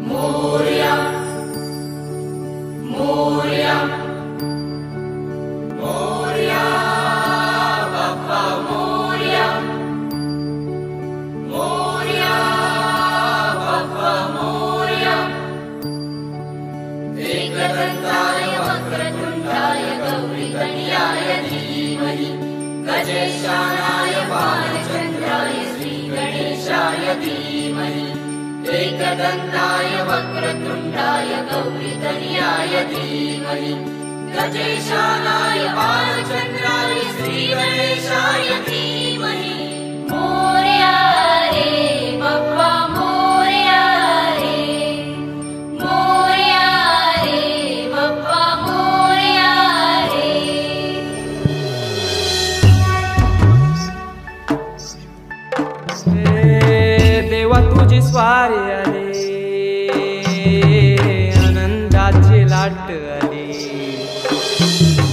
मोरया मोरया मोरया बाप्पा मोरया मोरया बाप्पा मोरया एकदंताय वक्रतुंडाय गौरीकन्याय धीमहि गजेशानाय बालचन्द्राय श्रीगणेशाय धीमहि एकदंताय वक्रतुंडाय गौरीकन्याय धीमहि गजेशानाय बालचन्द्राय श्रीगणेशाय धीमहि मोरया रे बाप्पा मोरया रे मोरया रे बाप्पा मोरया रे देवा तुझी स्वारी आली आनंदाची लाट आली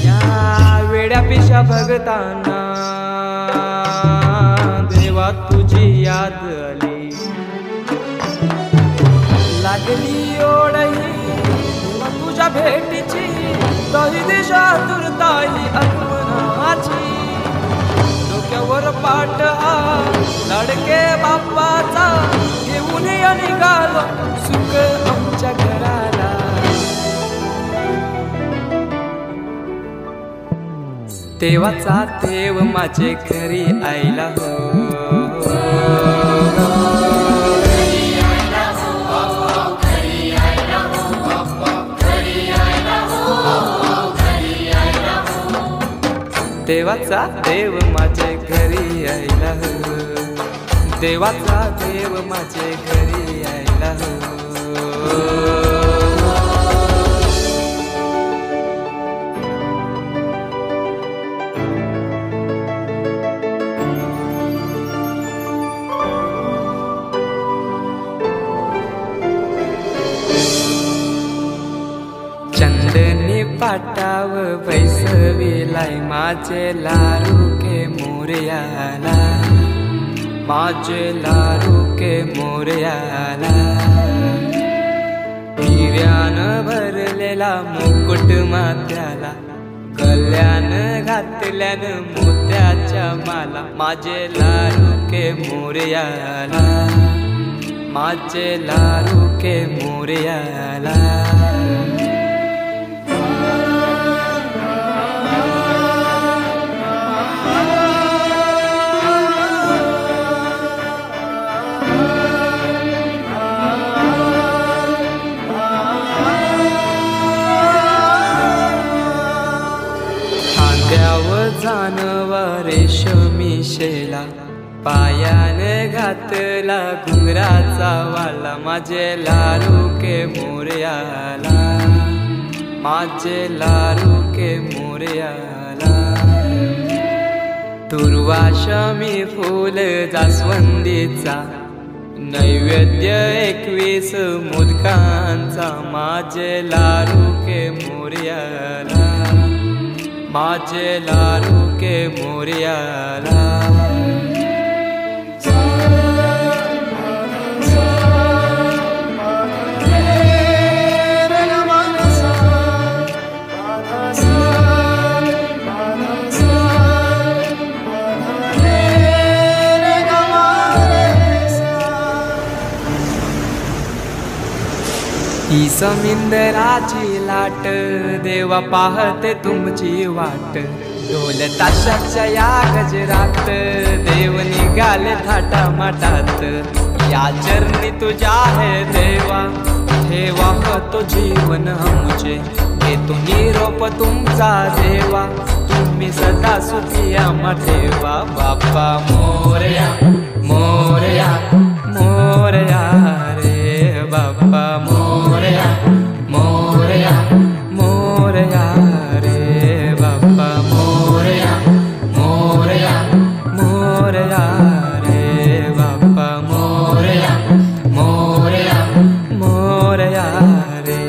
या वेड्या पिशा भगतांना देवा तुझी याद आली लागली ओढही तुझ्या भेटीची तरी दिशा दुर्ताई आगमनाची डोक्यावर पाट लडके बाप्पाचा घेऊन निघालो सुख आमच्या घराला देवाचा देव माझे घरी आयला हो देवाचा देव माझे घरी आयला हो देवाचा देव माझे घरी आयला हो चंदनी पाटाव बैसविलाय माझे लारू के मोरयाला माझे लारू के मोरयाला हिऱ्यानं भरलेला मुकुट माथ्याला गल्यान घातल्यान मोत्याच्या माला माझे लारू के मोरयाला माझे लारू के मोरयाला जानवा रेशमी शेला पायाने घातला घुंगराचा वाला माझे लारू के मोरयाला माझे लारू के मोरयाला दुर्वाशमी फूल जास्वंदीचा नैवेद्य 21 मोदकांचा माझे लारू के मोरयाला माझे लारू के मोरयाला ही समिंदराची लाट देवा पाहते तुमची वाट ढोल ताशाच्या या गजरात देव निघाले थाटा माटात या चरणी तुझ्या है देवा ठेवा तो जीवन आमचे घेतो निरोप तुमचा देवा तुम्ही सदा सुखी आम्हा ठेवा बाप्पा मोरया मोरया मोरया रे बाप्पा मोरया मोरया मोरया रे बाप्पा मोरया मोरया मोरया रे बाप्पा मोरया मोरया मोरया रे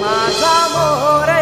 माझा मोरया